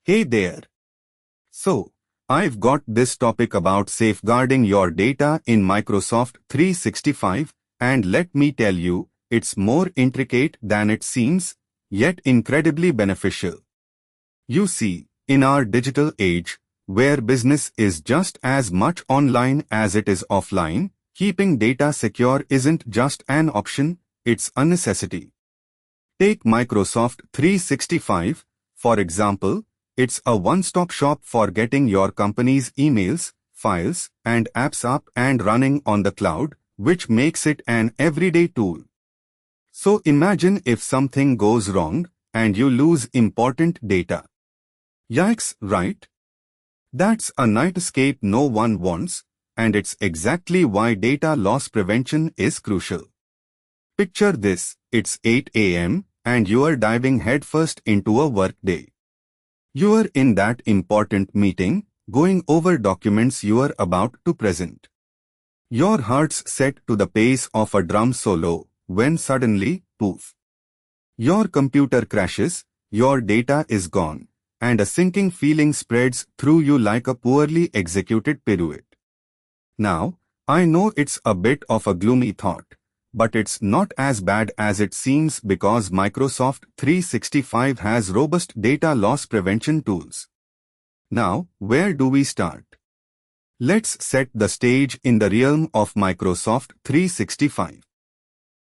Hey there. So, I've got this topic about safeguarding your data in Microsoft 365, and let me tell you, it's more intricate than it seems, yet incredibly beneficial. You see, in our digital age, where business is just as much online as it is offline, keeping data secure isn't just an option, it's a necessity. Take Microsoft 365, for example. It's a one-stop shop for getting your company's emails, files, and apps up and running on the cloud, which makes it an everyday tool. So imagine if something goes wrong, and you lose important data. Yikes, right? That's a nightescape no one wants, and it's exactly why data loss prevention is crucial. Picture this, it's 8 a.m., and you are diving headfirst into a workday. You are in that important meeting, going over documents you are about to present. Your heart's set to the pace of a drum solo, when suddenly, poof. Your computer crashes, your data is gone, and a sinking feeling spreads through you like a poorly executed pirouette. Now, I know it's a bit of a gloomy thought, but it's not as bad as it seems because Microsoft 365 has robust data loss prevention tools. Now, where do we start? Let's set the stage in the realm of Microsoft 365.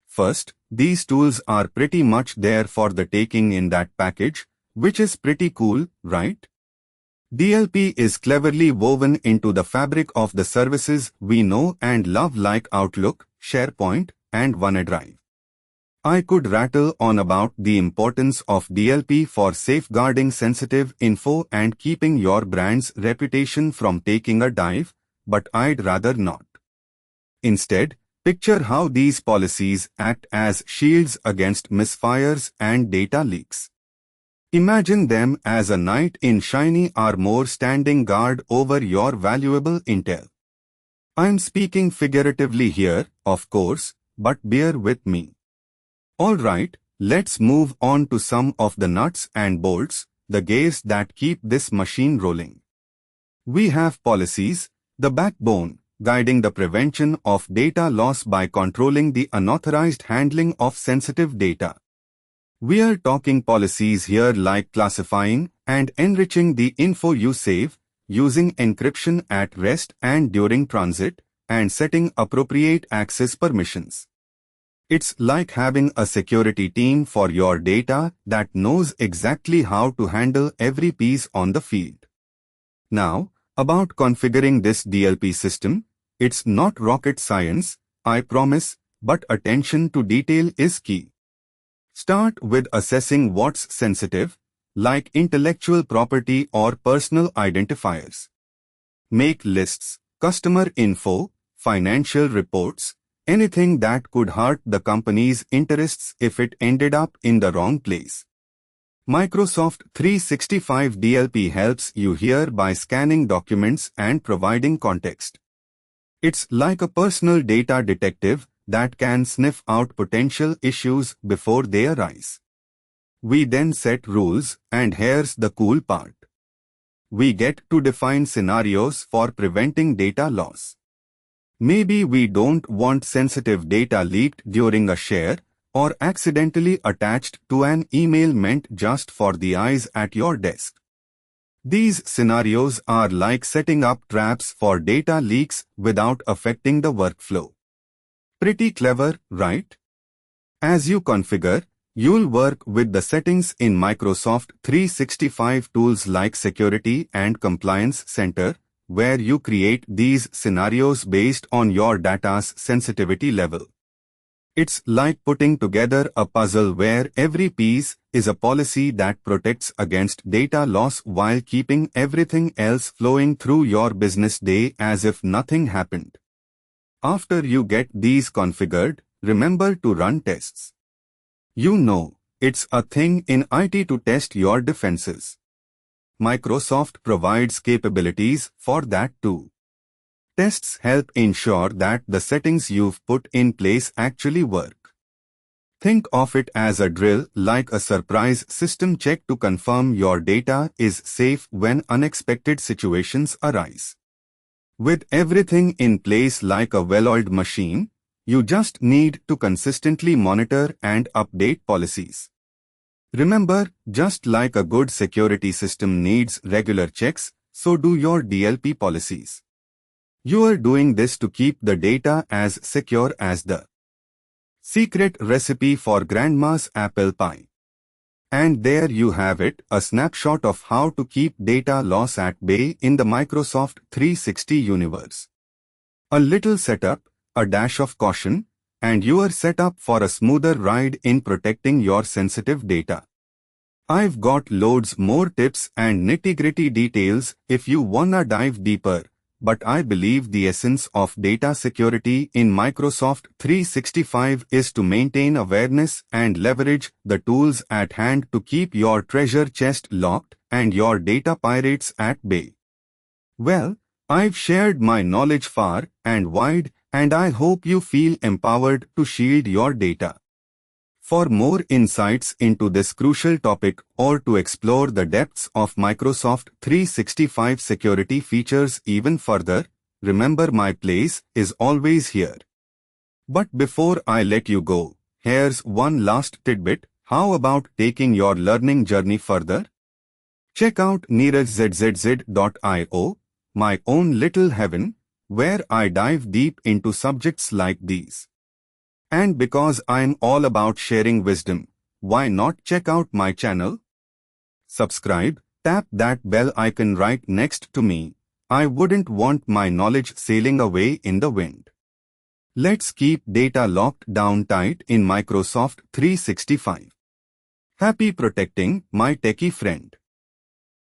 First, these tools are pretty much there for the taking in that package, which is pretty cool, right? DLP is cleverly woven into the fabric of the services we know and love like Outlook, SharePoint, and OneDrive. I could rattle on about the importance of DLP for safeguarding sensitive info and keeping your brand's reputation from taking a dive, but I'd rather not. Instead, picture how these policies act as shields against misfires and data leaks. Imagine them as a knight in shiny armor standing guard over your valuable intel. I'm speaking figuratively here, of course, but bear with me. Alright, let's move on to some of the nuts and bolts, the gears that keep this machine rolling. We have policies, the backbone, guiding the prevention of data loss by controlling the unauthorized handling of sensitive data. We are talking policies here like classifying and enriching the info you save, using encryption at rest and during transit, and setting appropriate access permissions. It's like having a security team for your data that knows exactly how to handle every piece on the field. Now, about configuring this DLP system, it's not rocket science, I promise, but attention to detail is key. Start with assessing what's sensitive, like intellectual property or personal identifiers. Make lists, customer info, financial reports, anything that could hurt the company's interests if it ended up in the wrong place. Microsoft 365 DLP helps you here by scanning documents and providing context. It's like a personal data detective that can sniff out potential issues before they arise. We then set rules, and here's the cool part. We get to define scenarios for preventing data loss. Maybe we don't want sensitive data leaked during a share or accidentally attached to an email meant just for the eyes at your desk. These scenarios are like setting up traps for data leaks without affecting the workflow. Pretty clever, right? As you configure, you'll work with the settings in Microsoft 365 tools like Security and Compliance Center, where you create these scenarios based on your data's sensitivity level. It's like putting together a puzzle where every piece is a policy that protects against data loss while keeping everything else flowing through your business day as if nothing happened. After you get these configured, remember to run tests. You know, it's a thing in IT to test your defenses. Microsoft provides capabilities for that too. Tests help ensure that the settings you've put in place actually work. Think of it as a drill, like a surprise system check to confirm your data is safe when unexpected situations arise. With everything in place like a well-oiled machine, you just need to consistently monitor and update policies. Remember, just like a good security system needs regular checks, so do your DLP policies. You are doing this to keep the data as secure as the secret recipe for Grandma's apple pie. And there you have it, a snapshot of how to keep data loss at bay in the Microsoft 360 universe. A little setup, a dash of caution, and you are set up for a smoother ride in protecting your sensitive data. I've got loads more tips and nitty-gritty details if you wanna dive deeper, but I believe the essence of data security in Microsoft 365 is to maintain awareness and leverage the tools at hand to keep your treasure chest locked and your data pirates at bay. Well, I've shared my knowledge far and wide, and I hope you feel empowered to shield your data. For more insights into this crucial topic or to explore the depths of Microsoft 365 security features even further, remember my place is always here. But before I let you go, here's one last tidbit. How about taking your learning journey further? Check out neerajzzz.io, my own little heaven, where I dive deep into subjects like these. And because I'm all about sharing wisdom, why not check out my channel? Subscribe, tap that bell icon right next to me. I wouldn't want my knowledge sailing away in the wind. Let's keep data locked down tight in Microsoft 365. Happy protecting, my techie friend.